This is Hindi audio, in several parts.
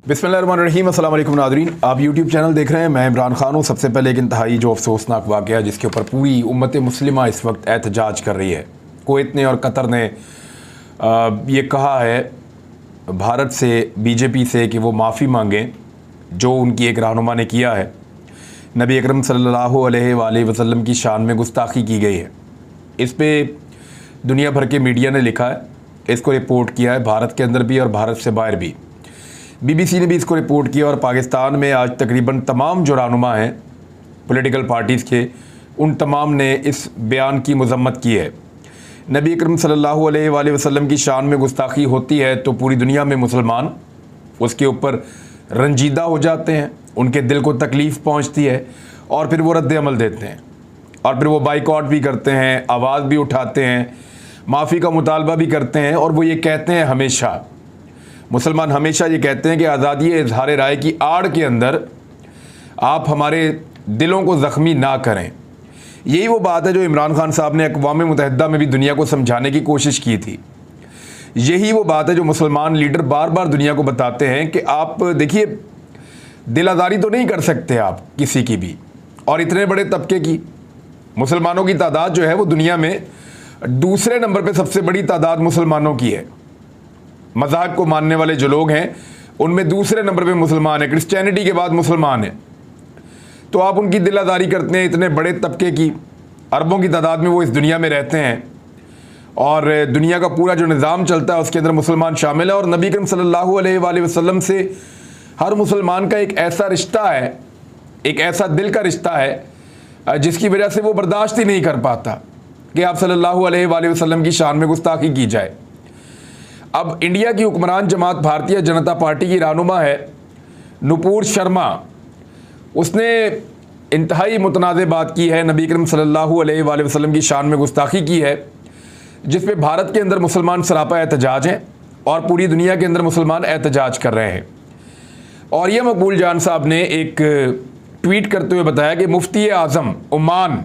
बिस्मिल्लाहिर्रहमानिर्रहीम, अस्सलाम वालेकुम नाज़रीन। आप यूट्यूब चैनल देख रहे हैं। मैं इमरान खान हूँ। सबसे पहले एक इंतहाई जो अफसोसनाक वाक़या है जिसके ऊपर पूरी उम्मत मुस्लिमा इस वक्त एहतजाज कर रही है। कुवैत ने और कतर ने ये कहा है भारत से, बीजेपी से, कि वो माफ़ी मांगें जो उनकी एक रहनुमा ने किया है। नबी अकरम सल्लल्लाहु अलैहि वसल्लम की शान में गुस्ताखी की गई है। इस पर दुनिया भर के मीडिया ने लिखा है, इसको रिपोर्ट किया है, भारत के अंदर भी और भारत से बाहर भी। BBC ने भी इसको रिपोर्ट किया और पाकिस्तान में आज तकरीबन तमाम जो रहनुमा हैं पॉलिटिकल पार्टीज़ के, उन तमाम ने इस बयान की मज़म्मत की है। नबी अकरम सल्लल्लाहु अलैहि वसल्लम की शान में गुस्ताखी होती है तो पूरी दुनिया में मुसलमान उसके ऊपर रंजीदा हो जाते हैं, उनके दिल को तकलीफ़ पहुंचती है और फिर वो रद्द अमल देते हैं और फिर वो बाइकआउट भी करते हैं, आवाज़ भी उठाते हैं, माफ़ी का मुतालबा भी करते हैं। और वो ये कहते हैं, हमेशा मुसलमान हमेशा ये कहते हैं कि आज़ादी इज़हार राय की आड़ के अंदर आप हमारे दिलों को ज़ख्मी ना करें। यही वो बात है जो इमरान खान साहब ने अक़वाम मुत्तहिदा में भी दुनिया को समझाने की कोशिश की थी। यही वो बात है जो मुसलमान लीडर बार बार दुनिया को बताते हैं कि आप देखिए, दिल आज़ारी तो नहीं कर सकते आप किसी की भी, और इतने बड़े तबके की मुसलमानों की तादाद जो है वो दुनिया में दूसरे नंबर पर सबसे बड़ी तादाद मुसलमानों की है। मज़हब को मानने वाले जो लोग हैं उनमें दूसरे नंबर पे मुसलमान है, क्रिश्चियनिटी के बाद मुसलमान है। तो आप उनकी दिलादारी करते हैं, इतने बड़े तबके की, अरबों की तादाद में वो इस दुनिया में रहते हैं और दुनिया का पूरा जो निज़ाम चलता है उसके अंदर मुसलमान शामिल है। और नबी करीम सल्लल्लाहु अलैहि वसल्लम से हर मुसलमान का एक ऐसा रिश्ता है, एक ऐसा दिल का रिश्ता है जिसकी वजह से वो बर्दाश्त ही नहीं कर पाता कि आप सल्लल्लाहु अलैहि वसल्लम की शान में गुस्ताखी की जाए। अब इंडिया की हुक्मरान जमात भारतीय जनता पार्टी की रहनुमा है नुपुर शर्मा, उसने इंतहाई मुतनाज़ बात की है, नबी करीम सल्लल्लाहु अलैहि वसल्लम की शान में गुस्ताखी की है, जिस पे भारत के अंदर मुसलमान सरापा एहतजाज हैं और पूरी दुनिया के अंदर मुसलमान एहतजाज कर रहे हैं। और यह मकबूल जान साहब ने एक ट्वीट करते हुए बताया कि मुफ्ती आज़म ओमान,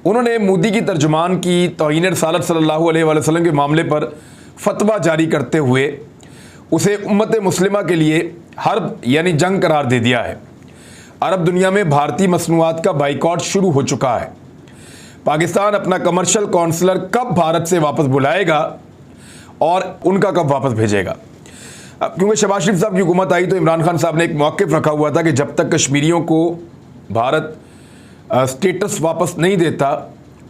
उन्होंने मोदी की तर्जुमान की तौहीन रसालत सल्लल्लाहु अलैहि वसल्लम के मामले पर फतवा जारी करते हुए उसे उम्मत मुस्लिमा के लिए हर्ब यानी जंग करार दे दिया है। अरब दुनिया में भारतीय मसनूआत का बाइकआउट शुरू हो चुका है। पाकिस्तान अपना कमर्शियल काउंसलर कब भारत से वापस बुलाएगा और उनका कब वापस भेजेगा। अब क्योंकि शहबाज शरीफ साहब की हुकूमत आई तो इमरान खान साहब ने एक मौक़िफ़ रखा हुआ था कि जब तक कश्मीरियों को भारत स्टेटस वापस नहीं देता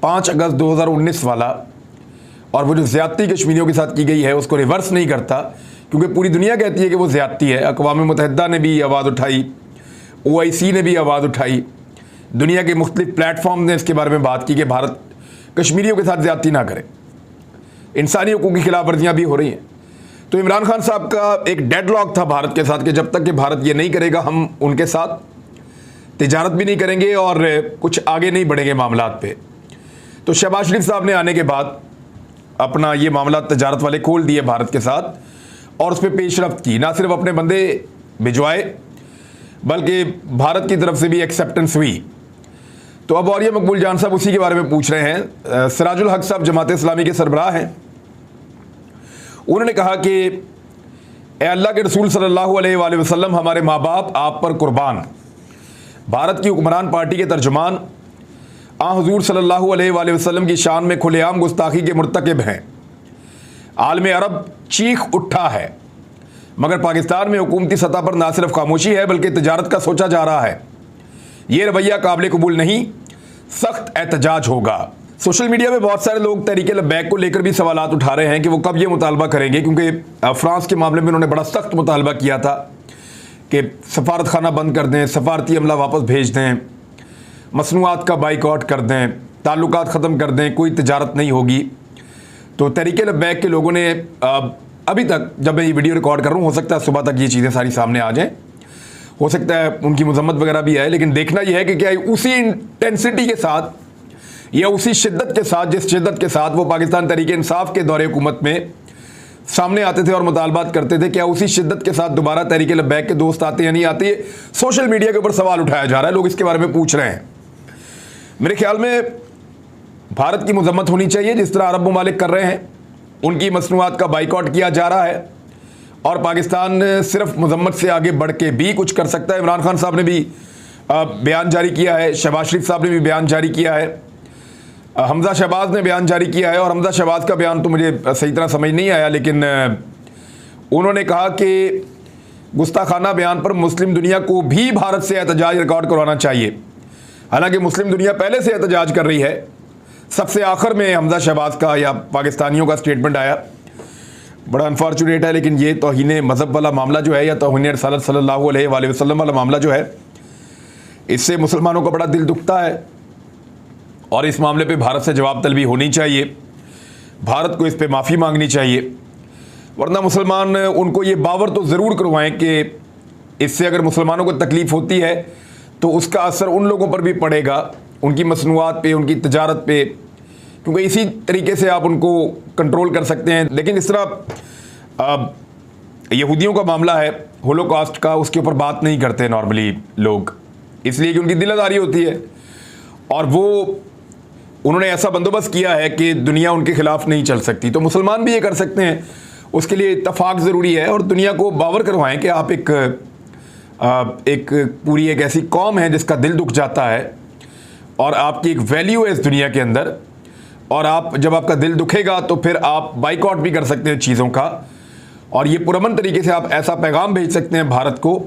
5 अगस्त 2019 वाला, और वो जो ज़्यादती कश्मीरियों के साथ की गई है उसको रिवर्स नहीं करता, क्योंकि पूरी दुनिया कहती है कि वो ज़्यादती है। अक़वाम मुत्तहिदा ने भी आवाज़ उठाई, OIC ने भी आवाज़ उठाई, दुनिया के मुख्तलिफ प्लेटफॉर्म ने इसके बारे में बात की कि भारत कश्मीरियों के साथ ज़्यादती ना करे, इंसानी हुकूक़ की खिलाफ वर्जियाँ भी हो रही हैं। तो इमरान खान साहब का एक डेडलॉक था भारत के साथ कि जब तक कि भारत ये नहीं करेगा हम उनके साथ तिजारत भी नहीं करेंगे और कुछ आगे नहीं बढ़ेंगे मामलात पे। तो शहबाज शरीफ साहब ने आने के बाद अपना ये मामला तिजारत वाले खोल दिए भारत के साथ और उस पर पेशरफ्त की, ना सिर्फ अपने बंदे भिजवाए बल्कि भारत की तरफ से भी एक्सेप्टेंस हुई। तो अब और ये मकबूल जान साहब उसी के बारे में पूछ रहे हैं। सिराजुल हक साहब जमात इस्लामी के सरबराह हैं, उन्होंने कहा कि ए अल्लाह के रसूल सल्लल्लाहु अलैहि वसल्लम, हमारे माँ बाप आप पर कुर्बान। भारत की हुक्मरान पार्टी के तर्जुमान हुज़ूर सल्लल्लाहु अलैहि वसल्लम की शान में खुलेआम गुस्ताखी के मुर्तकिब हैं। आलम अरब चीख उठा है, मगर पाकिस्तान में हुकूमती सतह पर ना सिर्फ खामोशी है बल्कि तिजारत का सोचा जा रहा है। ये रवैया काबिल कबूल नहीं, सख्त एहतजाज होगा। सोशल मीडिया में बहुत सारे लोग तहरीक लब्बैक को लेकर भी सवालात उठा रहे हैं कि वो कब ये मुतालबा करेंगे, क्योंकि फ्रांस के मामले में उन्होंने बड़ा सख्त मुतालबा किया था कि सफारत खाना बंद कर दें, सफारती अमला वापस भेज दें, मसनूआत का बाइकआउट कर दें, ताल्लुकात ख़त्म कर दें, कोई तिजारत नहीं होगी। तो तहरीक लब्बैक के लोगों ने अभी तक, जब मैं ये वीडियो रिकॉर्ड कर रहा हूँ, हो सकता है सुबह तक ये चीज़ें सारी सामने आ जाएँ, हो सकता है उनकी मजम्मत वगैरह भी आए, लेकिन देखना यह है कि क्या उसी इंटेंसिटी के साथ या उसी शिद्दत के साथ जिस शिद्दत के साथ वो पाकिस्तान तहरीक इंसाफ के दौरे हुकूमत में सामने आते थे और मुतालबात करते थे, क्या उसी शिद्दत के साथ दोबारा तहरीक लब्बैक के दोस्त आते या नहीं आते। सोशल मीडिया के ऊपर सवाल उठाया जा रहा है, लोग इसके बारे में पूछ रहे हैं। मेरे ख्याल में भारत की मजम्मत होनी चाहिए जिस तरह अरब ममालिक कर रहे हैं, उनकी मसनूआत का बाइकआउट किया जा रहा है और पाकिस्तान सिर्फ मजम्मत से आगे बढ़ के भी कुछ कर सकता है। इमरान खान साहब ने भी बयान जारी किया है, शहबाज शरीफ साहब ने भी बयान जारी किया है, हमजा शहबाज ने बयान जारी किया है। और हमजा शहबाज का बयान तो मुझे सही तरह समझ नहीं आया, लेकिन उन्होंने कहा कि गुस्ताखाना बयान पर मुस्लिम दुनिया को भी भारत से एहतजाज रिकॉर्ड करवाना चाहिए। हालांकि मुस्लिम दुनिया पहले से एहतजाज कर रही है, सबसे आखिर में हमजा शहबाज का या पाकिस्तानियों का स्टेटमेंट आया। बड़ा अनफॉर्चुनेट है, लेकिन ये तौहीन मज़हब वाला मामला जो है या तौहीन रसूल सल्लल्लाहु अलैहि वसल्लम वाला मामला जो है, इससे मुसलमानों का बड़ा दिल दुखता है और इस मामले पे भारत से जवाब तलबी होनी चाहिए, भारत को इस पे माफ़ी मांगनी चाहिए। वरना मुसलमान उनको ये बावर तो ज़रूर करवाएं कि इससे अगर मुसलमानों को तकलीफ़ होती है तो उसका असर उन लोगों पर भी पड़ेगा, उनकी मसनूआत पे, उनकी तजारत पे, क्योंकि इसी तरीके से आप उनको कंट्रोल कर सकते हैं। लेकिन इस तरह यहूदियों का मामला है, होलोकॉस्ट का, उसके ऊपर बात नहीं करते नॉर्मली लोग, इसलिए कि उनकी दिलदारी होती है और वो उन्होंने ऐसा बंदोबस्त किया है कि दुनिया उनके खिलाफ नहीं चल सकती। तो मुसलमान भी ये कर सकते हैं, उसके लिए इत्तफाक ज़रूरी है और दुनिया को बावर करवाएं कि आप एक पूरी एक ऐसी कौम है जिसका दिल दुख जाता है और आपकी एक वैल्यू है इस दुनिया के अंदर, और आप जब आपका दिल दुखेगा तो फिर आप बाइकआउट भी कर सकते हैं चीज़ों का, और ये पुरअमन तरीके से आप ऐसा पैगाम भेज सकते हैं भारत को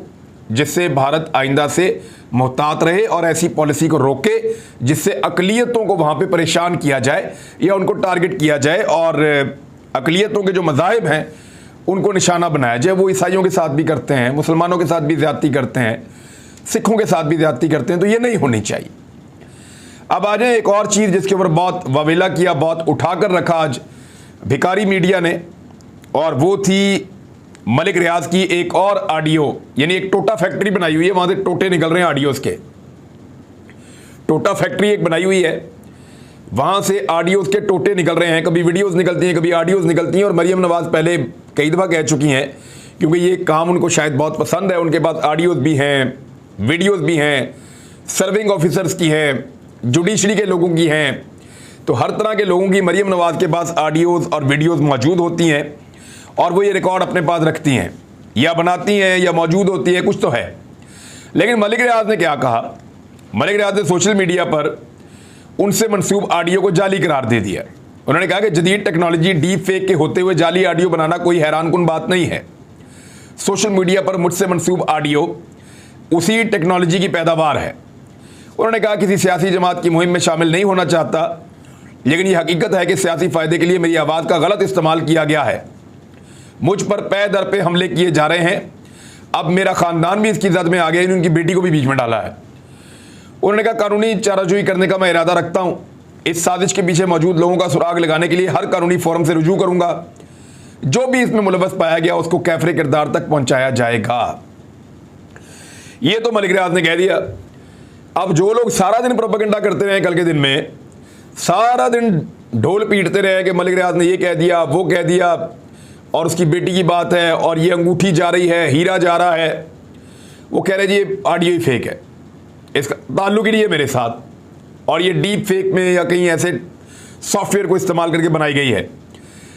जिससे भारत आइंदा से मोहतात रहे और ऐसी पॉलिसी को रोके जिससे अक़लियतों को वहाँ पे परेशान किया जाए या उनको टारगेट किया जाए और अक़लियतों के जो मज़ाहिब हैं उनको निशाना बनाया जाए। वो ईसाइयों के साथ भी करते हैं, मुसलमानों के साथ भी ज़्यादती करते हैं, सिखों के साथ भी ज़्यादती करते हैं, तो ये नहीं होनी चाहिए। अब आ जाए एक और चीज़ जिसके ऊपर बहुत ववेला किया, बहुत उठाकर रखा आज भिकारी मीडिया ने, और वो थी मलिक रियाज की एक और ऑडियो, यानी एक टोटा फैक्ट्री बनाई हुई है, वहाँ से टोटे निकल रहे हैं ऑडियोज़ के। टोटा फैक्ट्री एक बनाई हुई है, वहाँ से ऑडियोज़ के टोटे निकल रहे हैं, कभी वीडियोज़ निकलती हैं, कभी ऑडियोज़ निकलती हैं। और मरियम नवाज़ पहले कई दफ़ा कह चुकी हैं, क्योंकि ये काम उनको शायद बहुत पसंद है, उनके पास ऑडियोज़ भी हैं, वीडियोज़ भी हैं, सर्विंग ऑफिसर्स की हैं, जुडिशरी के लोगों की हैं, तो हर तरह के लोगों की मरियम नवाज़ के पास ऑडियोज़ और वीडियोज़ मौजूद होती हैं और वो ये रिकॉर्ड अपने पास रखती हैं या बनाती हैं या मौजूद होती है, कुछ तो है। लेकिन मलिक रियाज ने क्या कहा? मलिक रियाज ने सोशल मीडिया पर उनसे मंसूब ऑडियो को जाली करार दे दिया। उन्होंने कहा कि जदीद टेक्नोलॉजी डीप फेक के होते हुए जाली ऑडियो बनाना कोई हैरानकुन बात नहीं है। सोशल मीडिया पर मुझसे मंसूब ऑडियो उसी टेक्नोलॉजी की पैदावार है। उन्होंने कहा किसी सियासी जमात की मुहिम में शामिल नहीं होना चाहता, लेकिन यह हकीकत है कि सियासी फ़ायदे के लिए मेरी आवाज़ का गलत इस्तेमाल किया गया है। मुझ पर पे दर पे हमले किए जा रहे हैं। अब मेरा ख़ानदान भी इसकी जद में आ गया, इन्होंने उनकी बेटी को भी बीच में डाला है। उन्होंने कहा कानूनी चाराजोई करने का मैं इरादा रखता हूँ। इस साजिश के पीछे मौजूद लोगों का सुराग लगाने के लिए हर कानूनी फोरम से रुजू करूँगा। जो भी इसमें मुलव्वस पाया गया उसको कैफरे किरदार तक पहुँचाया जाएगा। ये तो मलिक रियाज ने कह दिया। अब जो लोग सारा दिन प्रोपेगेंडा करते रहे, कल के दिन में सारा दिन ढोल पीटते रहे कि मलिक रियाज ने ये कह दिया, वो कह दिया, और उसकी बेटी की बात है, और ये अंगूठी जा रही है, हीरा जा रहा है, वो कह रहे जी ये ऑडियो ही फेक है, इसका ताल्लुक ही नहीं है मेरे साथ, और ये डीप फेक में या कहीं ऐसे सॉफ्टवेयर को इस्तेमाल करके बनाई गई है।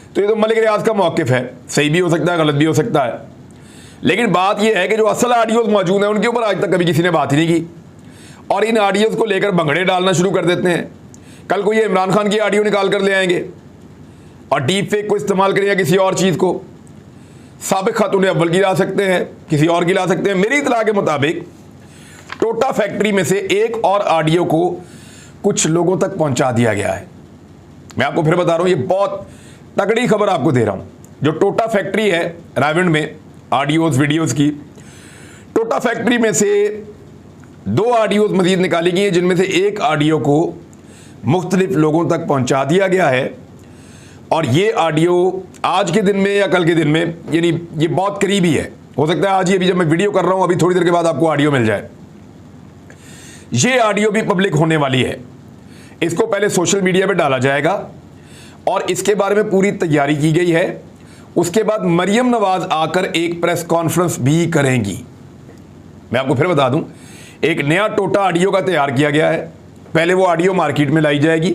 तो ये तो मलिक रियाज का मौक़िफ़ है, सही भी हो सकता है, गलत भी हो सकता है। लेकिन बात यह है कि जो असल ऑडियोज़ मौजूद हैं उनके ऊपर आज तक कभी किसी ने बात ही नहीं की, और इन ऑडियोज़ को लेकर भंगड़े डालना शुरू कर देते हैं। कल को ये इमरान खान की ऑडियो निकाल कर ले आएंगे और डीप फेक को इस्तेमाल करें या किसी और चीज़ को। साबिक़ खातून अव्वल की ला सकते हैं, किसी और की ला सकते हैं। मेरी इत्तला के मुताबिक टोटा फैक्ट्री में से एक और ऑडियो को कुछ लोगों तक पहुंचा दिया गया है। मैं आपको फिर बता रहा हूँ, ये बहुत तगड़ी खबर आपको दे रहा हूँ। जो टोटा फैक्ट्री है रायविंड में ऑडियोज़ वीडियोज़ की, टोटा फैक्ट्री में से 2 ऑडियोज़ मज़ीद निकाली गई हैं, जिनमें से एक ऑडियो को मुख्तलिफ लोगों तक पहुंचा दिया गया है। और ये ऑडियो आज के दिन में या कल के दिन में, यानी ये बहुत करीबी है, हो सकता है आज ही, अभी जब मैं वीडियो कर रहा हूँ अभी थोड़ी देर के बाद आपको ऑडियो मिल जाए। ये ऑडियो भी पब्लिक होने वाली है। इसको पहले सोशल मीडिया पे डाला जाएगा और इसके बारे में पूरी तैयारी की गई है। उसके बाद मरियम नवाज़ आकर एक प्रेस कॉन्फ्रेंस भी करेंगी। मैं आपको फिर बता दूं, एक नया टोटा ऑडियो का तैयार किया गया है। पहले वो ऑडियो मार्केट में लाई जाएगी।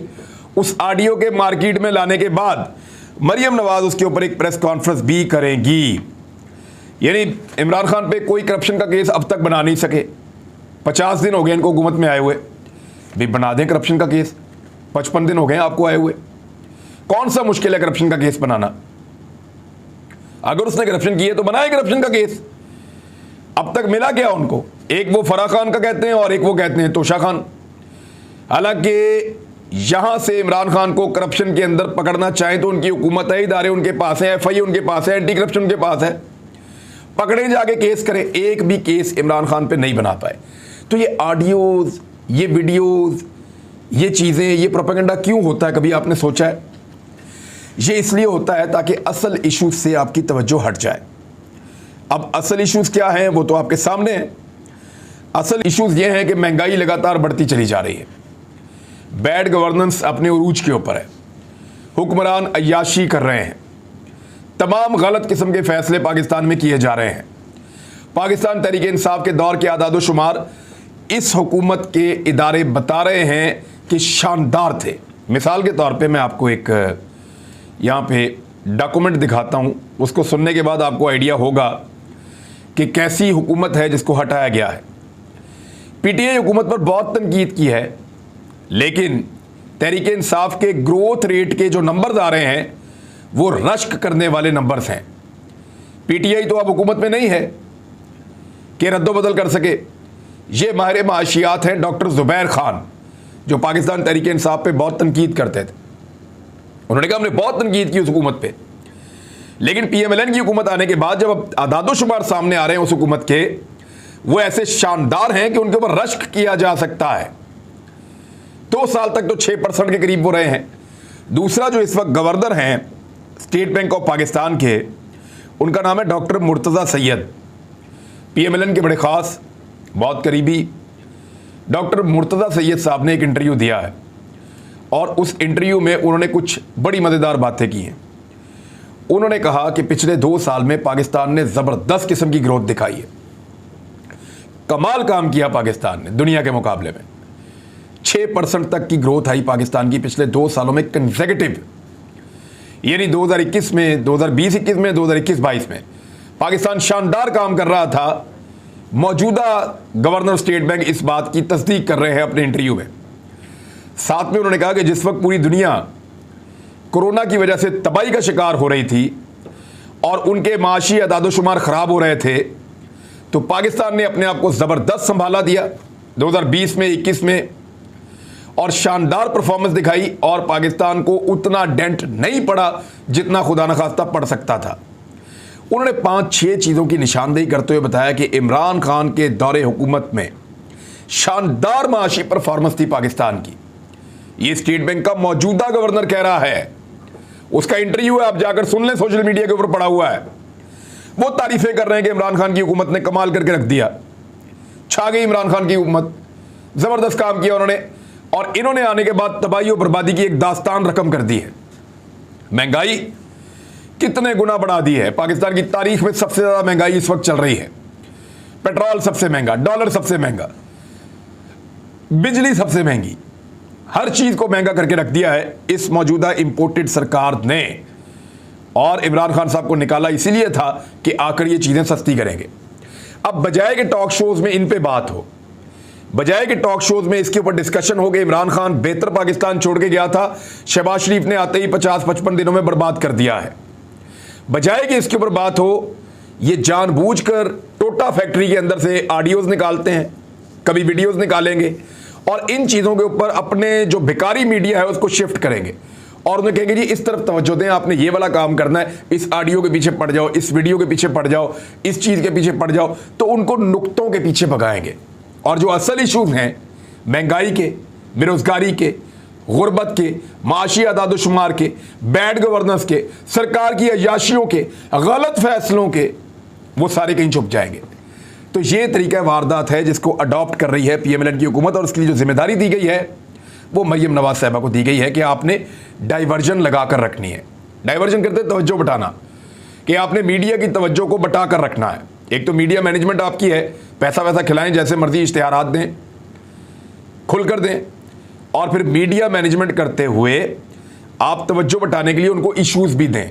उस ऑडियो के मार्केट में लाने के बाद मरियम नवाज़ उसके ऊपर एक प्रेस कॉन्फ्रेंस भी करेंगी। यानी इमरान खान पे कोई करप्शन का केस अब तक बना नहीं सके। 50 दिन हो गए इनको हुकूमत में आए हुए, भी बना दें करप्शन का केस। 55 दिन हो गए आपको आए हुए, कौन सा मुश्किल है करप्शन का केस बनाना? अगर उसने करप्शन की है तो बनाए करप्शन का केस। अब तक मिला क्या उनको? एक वो फराह खान का कहते हैं और एक वो कहते हैं तोशा खान। हालांकि यहां से इमरान खान को करप्शन के अंदर पकड़ना चाहे तो उनकी हुकूमत है, इदारे उनके पास है, FI उनके पास है, एंटी करप्शन उनके पास है, पकड़े जाके केस करें। एक भी केस इमरान खान पे नहीं बना पाए। तो ये ऑडियोज, ये वीडियोज, ये चीज़ें, ये प्रोपेगेंडा क्यों होता है? कभी आपने सोचा है? ये इसलिए होता है ताकि असल इश्यूज से आपकी तवज्जो हट जाए। अब असल इश्यूज क्या हैं वो तो आपके सामने है। असल इश्यूज ये हैं कि महंगाई लगातार बढ़ती चली जा रही है, बैड गवर्नेंस अपने उरूज के ऊपर है, हुक्मरान अय्याशी कर रहे हैं, तमाम गलत किस्म के फैसले पाकिस्तान में किए जा रहे हैं। पाकिस्तान तहरीक इंसाफ के दौर के आदाद शुमार इस हुकूमत के इदारे बता रहे हैं कि शानदार थे। मिसाल के तौर पे मैं आपको एक यहाँ पे डॉक्यूमेंट दिखाता हूँ, उसको सुनने के बाद आपको आइडिया होगा कि कैसी हुकूमत है जिसको हटाया गया है। PTI हुकूमत पर बहुत तनकीद की है, लेकिन तहरीक इंसाफ के ग्रोथ रेट के जो नंबर्स आ रहे हैं वो रश्क करने वाले नंबर्स हैं। PTI तो अब हुकूमत में नहीं है कि रद्दोबदल कर सके। ये माहिर माशियात हैं डॉक्टर ज़ुबैर खान, जो पाकिस्तान तहरीक इंसाफ पे बहुत तनकीद करते थे। उन्होंने कहा हमने बहुत तनकीद की उस हुकूमत पे, लेकिन PMLN की हुकूमत आने के बाद जब आदादो शुमार सामने आ रहे हैं उस हुकूमत के, वो ऐसे शानदार हैं कि उनके ऊपर रश्क किया जा सकता है। 2 साल तक तो 6% के करीब वो रहे हैं। दूसरा जो इस वक्त गवर्नर हैं स्टेट बैंक ऑफ पाकिस्तान के, उनका नाम है डॉक्टर मुर्तज़ा सैयद। PMLN के बड़े ख़ास, बहुत करीबी डॉक्टर मुर्तज़ा सैयद साहब ने एक इंटरव्यू दिया है और उस इंटरव्यू में उन्होंने कुछ बड़ी मज़ेदार बातें की हैं। उन्होंने कहा कि पिछले 2 साल में पाकिस्तान ने ज़बरदस्त किस्म की ग्रोथ दिखाई है, कमाल काम किया पाकिस्तान ने दुनिया के मुकाबले में। 6% तक की ग्रोथ आई पाकिस्तान की पिछले 2 सालों में कंसेक्यूटिव, यानी 2021 में, 2020-21 में, 2021-22 में पाकिस्तान शानदार काम कर रहा था। मौजूदा गवर्नर स्टेट बैंक इस बात की तस्दीक कर रहे हैं अपने इंटरव्यू में। साथ में उन्होंने कहा कि जिस वक्त पूरी दुनिया कोरोना की वजह से तबाही का शिकार हो रही थी और उनके माशी अदादोशुमार ख़राब हो रहे थे, तो पाकिस्तान ने अपने आप को ज़बरदस्त संभाला दिया 2020 में, 21 में, और शानदार परफॉर्मेंस दिखाई और पाकिस्तान को उतना डेंट नहीं पड़ा जितना खुदा न खास्ता पड़ सकता था। उन्होंने 5-6 चीज़ों की निशानदेही करते हुए बताया कि इमरान खान के दौरे हुकूमत में शानदार माशी परफॉर्मेंस थी पाकिस्तान की। ये स्टेट बैंक का मौजूदा गवर्नर कह रहा है, उसका इंटरव्यू है, आप जाकर सुन लें, सोशल मीडिया के ऊपर पड़ा हुआ है। वो तारीफें कर रहे हैं कि इमरान खान की हुकूमत ने कमाल करके रख दिया, छा गई इमरान खान की हुकूमत, ज़बरदस्त काम किया उन्होंने, और इन्होंने आने के बाद तबाही और बर्बादी की एक दास्तान रकम कर दी है। महंगाई कितने गुना बढ़ा दी है। पाकिस्तान की तारीख में सबसे ज़्यादा महंगाई इस वक्त चल रही है। पेट्रोल सबसे महंगा, डॉलर सबसे महंगा, बिजली सबसे महंगी, हर चीज़ को महंगा करके रख दिया है इस मौजूदा इंपोर्टेड सरकार ने। और इमरान खान साहब को निकाला इसीलिए था कि आकर ये चीज़ें सस्ती करेंगे। अब बजाय के टॉक शोज़ में इन पे बात हो, बजाय के टॉक शोज़ में इसके ऊपर डिस्कशन हो गए, इमरान खान बेहतर पाकिस्तान छोड़ के गया था, शहबाज शरीफ ने आते ही 50-55 दिनों में बर्बाद कर दिया है, बजाय कि इसके ऊपर बात हो, ये जानबूझकर टोटा फैक्ट्री के अंदर से ऑडियोज़ निकालते हैं, कभी वीडियोज़ निकालेंगे और इन चीज़ों के ऊपर अपने जो भिकारी मीडिया है उसको शिफ्ट करेंगे और उन्हें कहेंगे जी इस तरफ तवज्जो दें, आपने ये वाला काम करना है, इस ऑडियो के पीछे पड़ जाओ, इस वीडियो के पीछे पड़ जाओ, इस चीज़ के पीछे पड़ जाओ, तो उनको नुक्तों के पीछे भगाएंगे। और जो असल इशूज़ हैं महंगाई के, बेरोज़गारी के, गुर्बत के, माशी आदादोशुमार के, बैड गवर्नेंस के, सरकार की अय्याशियों के, गलत फैसलों के, वो सारे कहीं छुप जाएंगे। तो ये तरीका वारदात है जिसको अडॉप्ट कर रही है PMLN की हुकूमत, और उसके लिए जो जिम्मेदारी दी गई है वो मरियम नवाज साहिबा को दी गई है कि आपने डाइवर्जन लगा कर रखनी है। डाइवर्जन करते तवज्जो बटाना, कि आपने मीडिया की तवज्जो को बटा कर रखना है। एक तो मीडिया मैनेजमेंट आपकी है, पैसा वैसा खिलाएं, जैसे मर्जी इश्तिहारात दें, खुल कर दें, और फिर मीडिया मैनेजमेंट करते हुए आप तवज्जो बटाने के लिए उनको इश्यूज़ भी दें।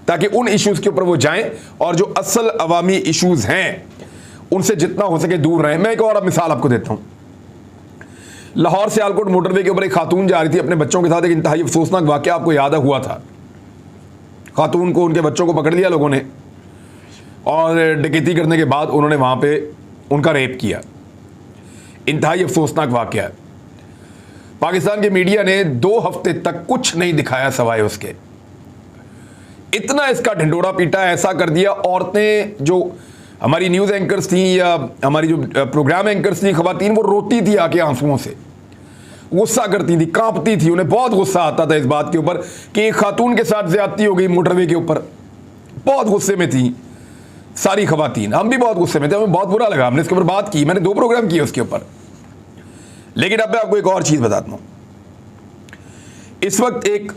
ताकि उन इश्यूज़ के ऊपर वो जाएं और जो असल अवामी इश्यूज़ हैं उनसे जितना हो सके दूर रहें। मैं एक और मिसाल आपको देता हूँ। लाहौर सियालकोट मोटरवे के ऊपर एक खातून जा रही थी अपने बच्चों के साथ। एक इंतहाई अफसोसनाक वाक़या आपको याद हुआ था। खातून को, उनके बच्चों को पकड़ लिया लोगों ने और डकैती करने के बाद उन्होंने वहाँ पे उनका रेप किया। इंतहाई अफसोसनाक वाक़या है। पाकिस्तान के मीडिया ने 2 हफ्ते तक कुछ नहीं दिखाया सवाए उसके। इतना इसका ढिंडोरा पीटा, ऐसा कर दिया। औरतें जो हमारी न्यूज़ एंकर्स थी या हमारी जो प्रोग्राम एंकर्स थी ख़वातीन, वो रोती थी आके आंसुओं से, गुस्सा करती थी, कांपती थी। उन्हें बहुत गुस्सा आता था इस बात के ऊपर कि एक खातून के साथ ज़्यादती हो गई मोटरवे के ऊपर। बहुत गुस्से में थी सारी ख़वातीन, हम भी बहुत गुस्से में थे, हमें बहुत बुरा लगा। हमने इसके ऊपर बात की, मैंने 2 प्रोग्राम किए उसके ऊपर। लेकिन अब मैं आपको एक और चीज़ बताता हूँ। इस वक्त एक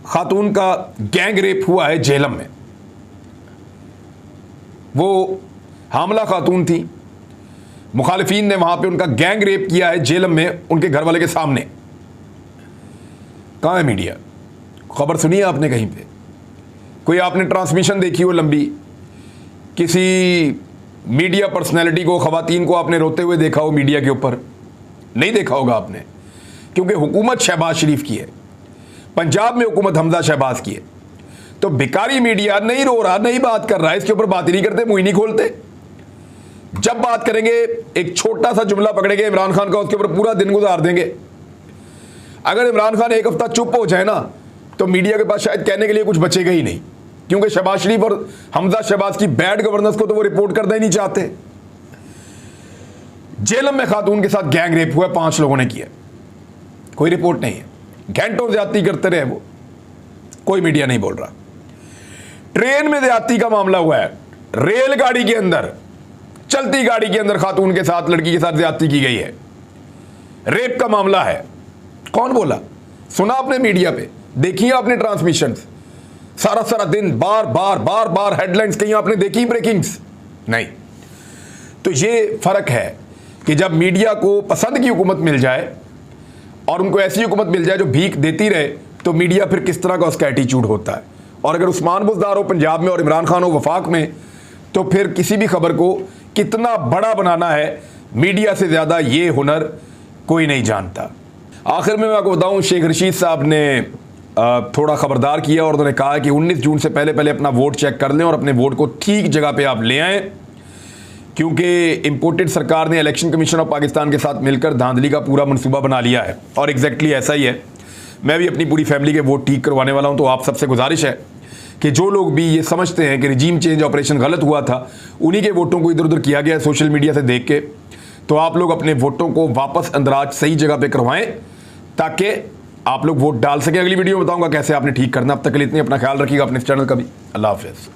खातून का गैंग रेप हुआ है झेलम में। वो हामला खातून थी, मुखालिफिन ने वहां पे उनका गैंग रेप किया है झेलम में, उनके घर वाले के सामने। कहाँ है मीडिया? खबर सुनी है आपने कहीं पे? कोई आपने ट्रांसमिशन देखी हो लंबी? किसी मीडिया पर्सनैलिटी को, खवातीन को आपने रोते हुए देखा हो मीडिया के ऊपर? नहीं देखा होगा आपने, क्योंकि हुकूमत शहबाज शरीफ की है, पंजाब में हुकूमत हमजा शहबाज की है। तो भिखारी मीडिया नहीं रो रहा, नहीं बात कर रहा है, इसके ऊपर बात ही नहीं करते, मुंह ही नहीं खोलते। जब बात करेंगे एक छोटा सा जुमला पकड़ेंगे इमरान खान का, उसके ऊपर पूरा दिन गुजार देंगे। अगर इमरान खान एक हफ्ता चुप हो जाए ना तो मीडिया के पास शायद कहने के लिए कुछ बचेगा ही नहीं, क्योंकि शहबाज शरीफ और हमजा शहबाज की बैड गवर्नेंस को तो वो रिपोर्ट करना ही नहीं चाहते। झेलम में खातून के साथ गैंग रेप हुआ, 5 लोगों ने किया, कोई रिपोर्ट नहीं है। घंटों ज्यादती करते रहे वो, कोई मीडिया नहीं बोल रहा। ट्रेन में ज्यादती का मामला हुआ है, रेलगाड़ी के अंदर, चलती गाड़ी के अंदर खातून के साथ, लड़की के साथ ज्यादती की गई है, रेप का मामला है। कौन बोला? सुना आपने मीडिया पे, देखी आपने ट्रांसमिशंस? सारा दिन बार बार हेडलाइंस कहीं आपने देखी? ब्रेकिंग्स नहीं। तो ये फर्क है कि जब मीडिया को पसंद की हुकूमत मिल जाए और उनको ऐसी हुकूमत मिल जाए जो भीख देती रहे, तो मीडिया फिर किस तरह का उसका एटीट्यूड होता है। और अगर उस्मान बुज़दार हो पंजाब में और इमरान खान हो वफाक में, तो फिर किसी भी खबर को कितना बड़ा बनाना है, मीडिया से ज़्यादा ये हुनर कोई नहीं जानता। आखिर में मैं आपको बताऊं, शेख रशीद साहब ने थोड़ा ख़बरदार किया और उन्होंने कहा कि 19 जून से पहले अपना वोट चेक कर लें और अपने वोट को ठीक जगह पे आप ले आएँ, क्योंकि इम्पोर्टेड सरकार ने इलेक्शन कमीशन ऑफ पाकिस्तान के साथ मिलकर धांधली का पूरा मनसूबा बना लिया है। और एग्जैक्टली ऐसा ही है। मैं भी अपनी पूरी फैमिली के वोट ठीक करवाने वाला हूं। तो आप सबसे गुजारिश है कि जो लोग भी ये समझते हैं कि रिजीम चेंज ऑपरेशन गलत हुआ था, उन्हीं के वोटों को इधर उधर किया गया सोशल मीडिया से देख के, तो आप लोग अपने वोटों को वापस अंदराज सही जगह पे करवाएं ताकि आप लोग वोट डाल सकें। अगली वीडियो में बताऊंगा कैसे आपने ठीक करना। अब तक के लिए इतनी, अपना ख्याल रखिएगा अपने इस चैनल का भी। अल्लाह हाफिज़।